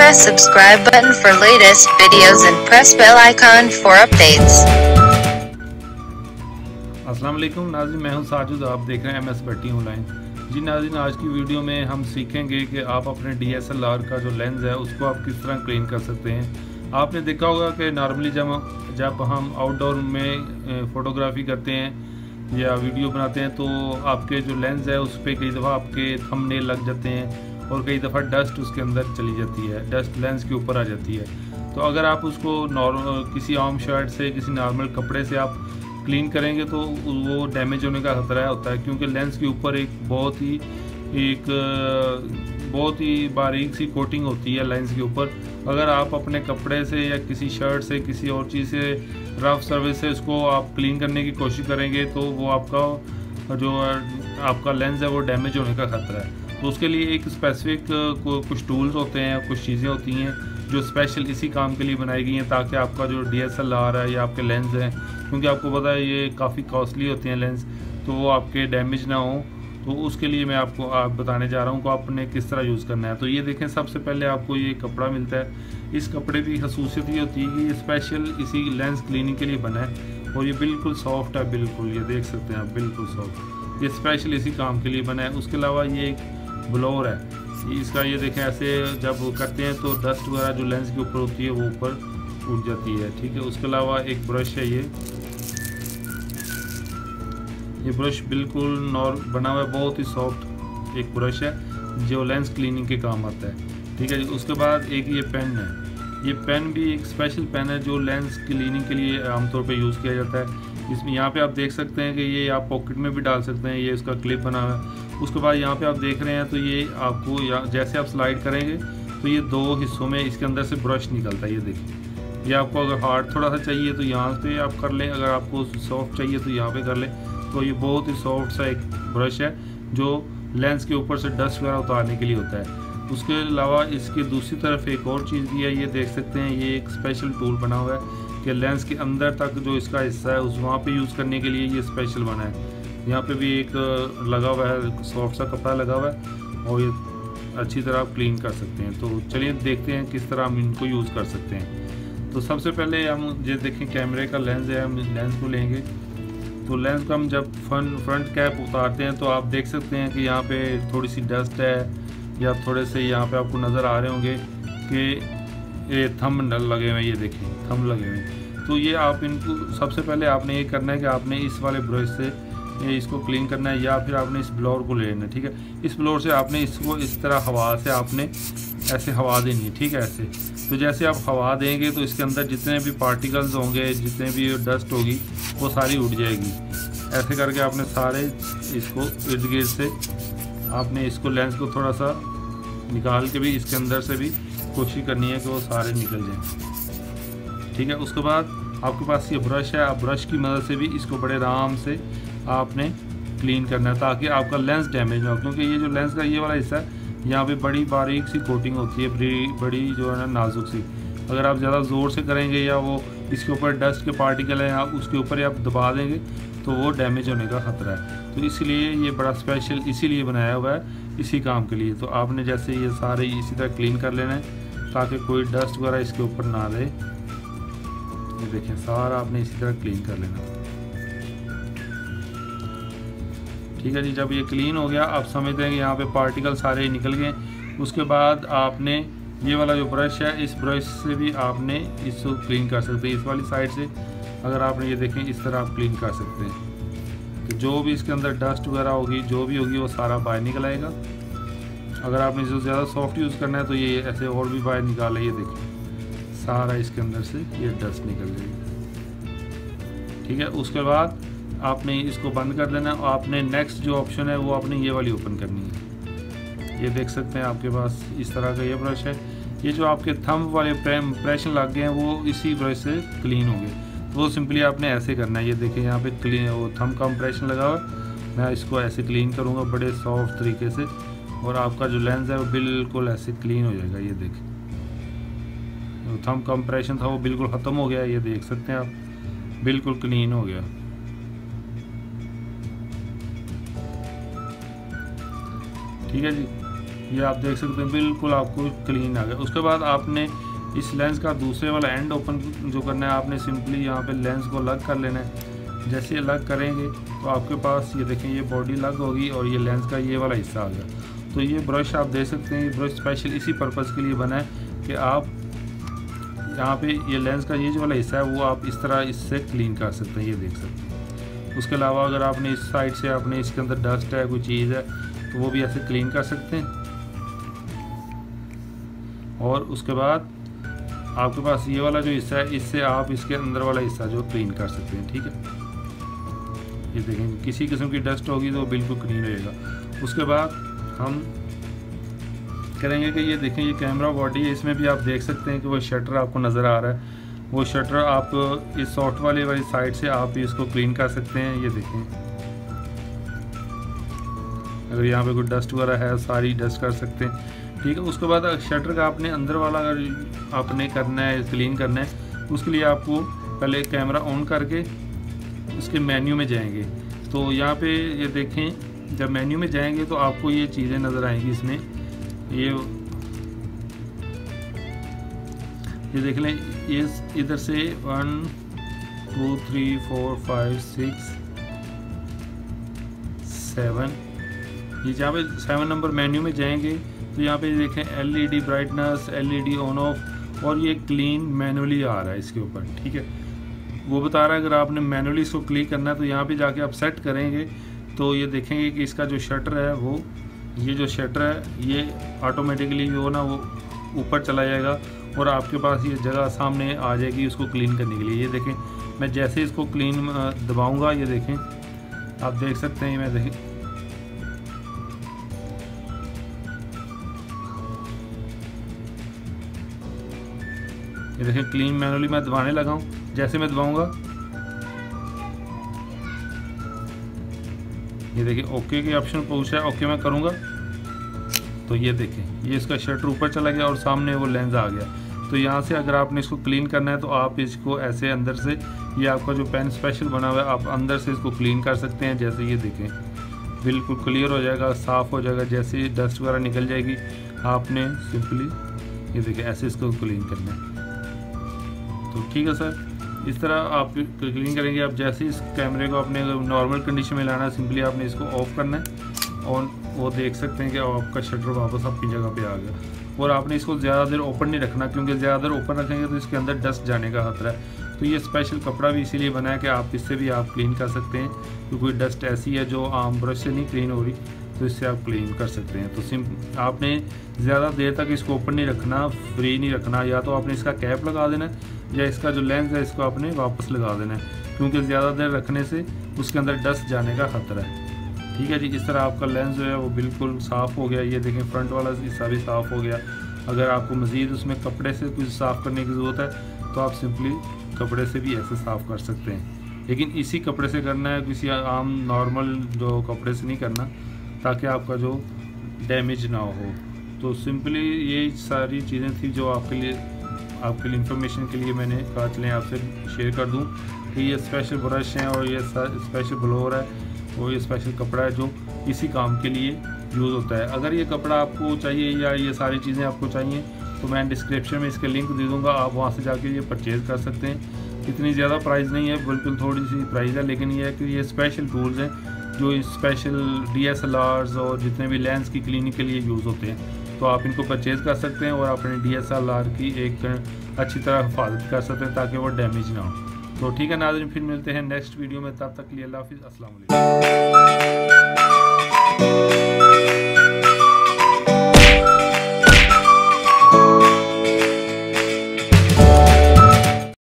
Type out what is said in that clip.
press subscribe button for latest videos and press bell icon for updates. अस्सलाम वालेकुम नाज़रीन, मैं हूं साजिद। आप देख रहे हैं MS भट्टी ऑनलाइन। जी नाज़रीन, आज की वीडियो में हम सीखेंगे कि आप अपने DSLR का जो लेंस है उसको आप किस तरह क्लीन कर सकते हैं। आपने देखा होगा कि नॉर्मली जब हम आउटडोर में फ़ोटोग्राफी करते हैं या वीडियो बनाते हैं तो आपके जो लेंस है उस पर कई दफ़ा आपके थंबनेल लग जाते हैं और कई दफ़ा डस्ट उसके अंदर चली जाती है, डस्ट लेंस के ऊपर आ जाती है। तो अगर आप उसको किसी आम शर्ट से, किसी नॉर्मल कपड़े से आप क्लीन करेंगे तो वो डैमेज होने का खतरा होता है, क्योंकि लेंस के ऊपर एक बहुत ही बारीक सी कोटिंग होती है लेंस के ऊपर। अगर आप अपने कपड़े से या किसी शर्ट से, किसी और चीज़ से, रफ सर्विस से उसको आप क्लीन करने की कोशिश करेंगे तो वो आपका लेंस है वो डैमेज होने का खतरा है। तो उसके लिए एक स्पेसिफिक कुछ टूल्स होते हैं, कुछ चीज़ें होती हैं जो स्पेशल इसी काम के लिए बनाई गई हैं, ताकि आपका जो DSLR है या आपके लेंस हैं, क्योंकि आपको पता है ये काफ़ी कॉस्टली होते हैं लेंस, तो वो आपके डैमेज ना हो। तो उसके लिए मैं आपको बताने जा रहा हूँ कि आपने किस तरह यूज़ करना है। तो ये देखें, सबसे पहले आपको ये कपड़ा मिलता है। इस कपड़े की खसूसियत ये होती है कि ये स्पेशल इसी लेंस क्लीनिंग के लिए बना है और ये बिल्कुल सॉफ्ट है, बिल्कुल ये देख सकते हैं आप, बिल्कुल सॉफ्ट। ये स्पेशल इसी काम के लिए बना है। उसके अलावा ये एक ब्लोअर है, इसका ये देखें ऐसे जब करते हैं तो डस्ट वगैरह जो लेंस के ऊपर होती है वो ऊपर उठ जाती है, ठीक है। उसके अलावा एक ब्रश है, ये ब्रश बिल्कुल बना हुआ है, बहुत ही सॉफ्ट एक ब्रश है जो लेंस क्लीनिंग के काम आता है, ठीक है जी। उसके बाद एक ये पेन है, ये पेन भी एक स्पेशल पेन है जो लेंस क्लीनिंग के लिए आमतौर पे यूज़ किया जाता है। इसमें यहाँ पे आप देख सकते हैं कि ये आप पॉकेट में भी डाल सकते हैं, ये इसका क्लिप बना हुआ है। उसके बाद यहाँ पे आप देख रहे हैं तो ये आपको जैसे आप स्लाइड करेंगे तो ये दो हिस्सों में इसके अंदर से ब्रश निकलता है, ये देखिए। ये आपको अगर हार्ड थोड़ा सा चाहिए तो यहाँ पे आप कर लें, अगर आपको सॉफ्ट चाहिए तो यहाँ पे कर लें। तो ये बहुत ही सॉफ्ट सा एक ब्रश है जो लेंस के ऊपर से डस्ट वगैरह उतारने के लिए होता है। उसके अलावा इसकी दूसरी तरफ एक और चीज़ भी है, ये देख सकते हैं, ये एक स्पेशल टूल बना हुआ है कि लेंस के अंदर तक जो इसका हिस्सा है उस वहाँ पे यूज़ करने के लिए ये स्पेशल बना है। यहाँ पे भी एक लगा हुआ है, सॉफ्ट सा कपड़ा लगा हुआ है और ये अच्छी तरह आप क्लीन कर सकते हैं। तो चलिए देखते हैं किस तरह हम इनको यूज़ कर सकते हैं। तो सबसे पहले हम ये देखें, कैमरे का लेंस है, हम लेंस को लेंगे। तो लेंस को हम जब फ्रंट कैप उतारते हैं तो आप देख सकते हैं कि यहाँ पे थोड़ी सी डस्ट है या थोड़े से यहाँ पे आपको नज़र आ रहे होंगे कि ये थंब लगे हुए हैं, ये देखिए थंब लगे हुए हैं। तो ये आप इनको सबसे पहले आपने ये करना है कि आपने इस वाले ब्रश से इसको क्लीन करना है या फिर आपने इस ब्लोअर को ले लेना है, ठीक है। इस ब्लोअर से आपने इसको इस तरह हवा से आपने ऐसे हवा देनी है, ठीक है, ऐसे। तो जैसे आप हवा देंगे तो इसके अंदर जितने भी पार्टिकल्स होंगे, जितने भी डस्ट होगी वो सारी उड़ जाएगी। ऐसे करके आपने सारे इसको इर्द गिर्द से आपने इसको लेंस को थोड़ा सा निकाल के भी इसके अंदर से भी कोशिश करनी है कि वो सारे निकल जाएं, ठीक है। उसके बाद आपके पास ये ब्रश है, आप ब्रश की मदद से भी इसको बड़े आराम से आपने क्लीन करना है ताकि आपका लेंस डैमेज ना हो, क्योंकि ये जो लेंस का ये वाला हिस्सा है यहाँ पे बड़ी बारीक सी कोटिंग होती है, बड़ी जो है ना नाजुक सी। अगर आप ज़्यादा ज़ोर से करेंगे या वो इसके ऊपर डस्ट के पार्टिकल हैं आप उसके ऊपर आप दबा देंगे तो वो डैमेज होने का ख़तरा है। तो इसलिए ये बड़ा स्पेशल इसीलिए बनाया हुआ है, इसी काम के लिए। तो आपने जैसे ये सारे इसी तरह क्लीन कर लेना है ताकि कोई डस्ट वगैरह इसके ऊपर ना रहे। ये देखें, सारा आपने इसी तरह क्लीन कर लेना, ठीक है जी। जब ये क्लीन हो गया, आप समझते हैं कि यहाँ पे पार्टिकल सारे निकल गए। उसके बाद आपने ये वाला जो ब्रश है, इस ब्रश से भी आपने इसको क्लीन कर सकते हैं। इस वाली साइड से अगर आपने ये देखें इस तरह आप क्लीन कर सकते हैं तो जो भी इसके अंदर डस्ट वगैरह होगी, जो भी होगी, वो सारा बाहर निकल आएगा। अगर आपने जो ज़्यादा सॉफ्ट यूज़ करना है तो ये ऐसे और भी बाहर निकाल है, ये देखिए सारा इसके अंदर से ये डस्ट निकल जाएगी, ठीक है। उसके बाद आपने इसको बंद कर देना और आपने नेक्स्ट जो ऑप्शन है वो आपने ये वाली ओपन करनी है। ये देख सकते हैं आपके पास इस तरह का ये ब्रश है। ये जो आपके थंब वाले इम्प्रेशन लग गए हैं वो इसी ब्रश से क्लीन हो गए। वो सिंपली आपने ऐसे करना है, ये देखिए यहाँ पे क्लीन वो थंब का इम्प्रेशन लगा हुआ है। मैं इसको ऐसे क्लीन करूँगा बड़े सॉफ्ट तरीके से और आपका जो लेंस है वो बिल्कुल ऐसे क्लीन हो जाएगा। ये देखिए थंब का इम्प्रेशन था वो बिल्कुल ख़त्म हो गया, ये देख सकते हैं आप, बिल्कुल क्लीन हो गया, ठीक है जी। ये आप देख सकते हैं बिल्कुल आपको क्लीन आ गया। उसके बाद आपने इस लेंस का दूसरे वाला एंड ओपन जो करना है, आपने सिंपली यहाँ पे लेंस को अलग कर लेना है। जैसे अलग करेंगे तो आपके पास ये देखें ये बॉडी अलग होगी और ये लेंस का ये वाला हिस्सा आ गया। तो ये ब्रश आप देख सकते हैं, ये ब्रश स्पेशल इसी पर्पज़ के लिए बना है कि आप यहाँ पे ये लेंस का ये जो वाला हिस्सा है वो आप इस तरह इससे क्लीन कर सकते हैं, ये देख सकते हैं। उसके अलावा अगर आपने इस साइड से आपने इसके अंदर डस्ट है कोई चीज़ है तो वो भी ऐसे क्लीन कर सकते हैं। और उसके बाद आपके पास ये वाला जो हिस्सा है इससे आप इसके अंदर वाला हिस्सा जो क्लीन कर सकते हैं, ठीक है। ये देखें किसी किस्म की डस्ट होगी तो बिल्कुल क्लीन रहेगा। उसके बाद हम करेंगे कि ये देखें ये कैमरा बॉडी है, इसमें भी आप देख सकते हैं कि वो शटर आपको नज़र आ रहा है। वो शटर आप इस सॉफ्ट वाली साइड से आप इसको क्लीन कर सकते हैं। ये देखें अगर यहाँ पे कोई डस्ट वगैरह है सारी डस्ट कर सकते हैं, ठीक है। उसके बाद शटर का आपने अंदर वाला अगर आपने करना है क्लीन करना है, उसके लिए आपको पहले कैमरा ऑन करके इसके मेन्यू में जाएंगे। तो यहाँ पे ये देखें जब मेन्यू में जाएंगे तो आपको ये चीज़ें नज़र आएंगी। इसमें ये देख लें, ये इधर से 1 2 3 4 5 6 7, ये जहाँ पे 7 नंबर मेन्यू में जाएंगे तो यहाँ पे देखें LED brightness, LED on off, और ये क्लीन मैनुअली आ रहा है इसके ऊपर, ठीक है। वो बता रहा है अगर आपने मैनुअली इसको क्लीन करना है तो यहाँ पे जाके आप सेट करेंगे तो ये देखेंगे कि इसका जो शटर है वो ये जो शटर है ये ऑटोमेटिकली वो ना वो ऊपर चला जाएगा और आपके पास ये जगह सामने आ जाएगी उसको क्लीन करने के लिए। ये देखें मैं जैसे इसको क्लीन दबाऊंगा, ये देखें आप देख सकते हैं, मैं देखें ये देखें क्लीन मैनुअली मैं दबाने लगा हूँ। जैसे मैं दबाऊंगा ये देखिए ओके के ऑप्शन पूछा है, ओके मैं करूँगा तो ये देखें ये इसका शटर ऊपर चला गया और सामने वो लेंस आ गया। तो यहाँ से अगर आपने इसको क्लीन करना है तो आप इसको ऐसे अंदर से, ये आपका जो पेन स्पेशल बना हुआ है, आप अंदर से इसको क्लीन कर सकते हैं। जैसे ये देखें बिल्कुल क्लियर हो जाएगा, साफ़ हो जाएगा। जैसे डस्ट वगैरह निकल जाएगी आपने सिंपली ये देखें ऐसे इसको क्लीन करना है। तो ठीक है सर, इस तरह आप क्लीन करेंगे। आप जैसे इस कैमरे को अपने नॉर्मल कंडीशन में लाना है, सिंपली आपने इसको ऑफ करना है और वो देख सकते हैं कि आपका शटर वापस अपनी जगह पे आ गया। और आपने इसको ज़्यादा देर ओपन नहीं रखना क्योंकि ज़्यादा देर ओपन रखेंगे तो इसके अंदर डस्ट जाने का खतरा है। तो ये स्पेशल कपड़ा भी इसीलिए बना है कि आप इससे भी आप क्लीन कर सकते हैं, क्योंकि कोई डस्ट ऐसी है जो आम ब्रश से नहीं क्लीन हो रही, तो इससे आप क्लीन कर सकते हैं। तो आपने ज़्यादा देर तक इसको ओपन नहीं रखना, फ्री नहीं रखना, या तो आपने इसका कैप लगा देना है या इसका जो लेंस है इसको आपने वापस लगा देना है, क्योंकि ज़्यादा देर रखने से उसके अंदर डस्ट जाने का खतरा है। ठीक है जी, इस तरह आपका लेंस जो है वो बिल्कुल साफ़ हो गया। ये देखें फ्रंट वाला हिस्सा भी साफ़ हो गया। अगर आपको मज़ीद उसमें कपड़े से कुछ साफ़ करने की ज़रूरत है तो आप सिंपली कपड़े से भी ऐसे साफ़ कर सकते हैं, लेकिन इसी कपड़े से करना है, किसी आम नॉर्मल जो कपड़े से नहीं करना, ताकि आपका जो डैमेज ना हो। तो सिंपली ये सारी चीज़ें थी जो आपके लिए इंफॉर्मेशन के लिए मैंने कहा चलें आपसे शेयर कर दूं कि ये स्पेशल ब्रश हैं और ये स्पेशल ब्लोअर है और ये स्पेशल कपड़ा है जो इसी काम के लिए यूज़ होता है। अगर ये कपड़ा आपको चाहिए या ये सारी चीज़ें आपको चाहिए तो मैं डिस्क्रिप्शन में इसके लिंक दे दूँगा, आप वहाँ से जाके ये परचेज़ कर सकते हैं। इतनी ज़्यादा प्राइस नहीं है, बिल्कुल थोड़ी सी प्राइस है, लेकिन ये है कि ये स्पेशल टूल्स हैं जो स्पेशल DSLRs और जितने भी लेंस की क्लीनिंग के लिए यूज़ होते हैं। तो आप इनको परचेज़ कर सकते हैं और अपने DSLR की एक अच्छी तरह हिफाजत कर सकते हैं ताकि वो डैमेज ना हो। तो ठीक है नाज़रीन, फिर मिलते हैं नेक्स्ट वीडियो में, तब तक के लिए अल्लाह हाफ़िज़, अस्सलाम वालेकुम।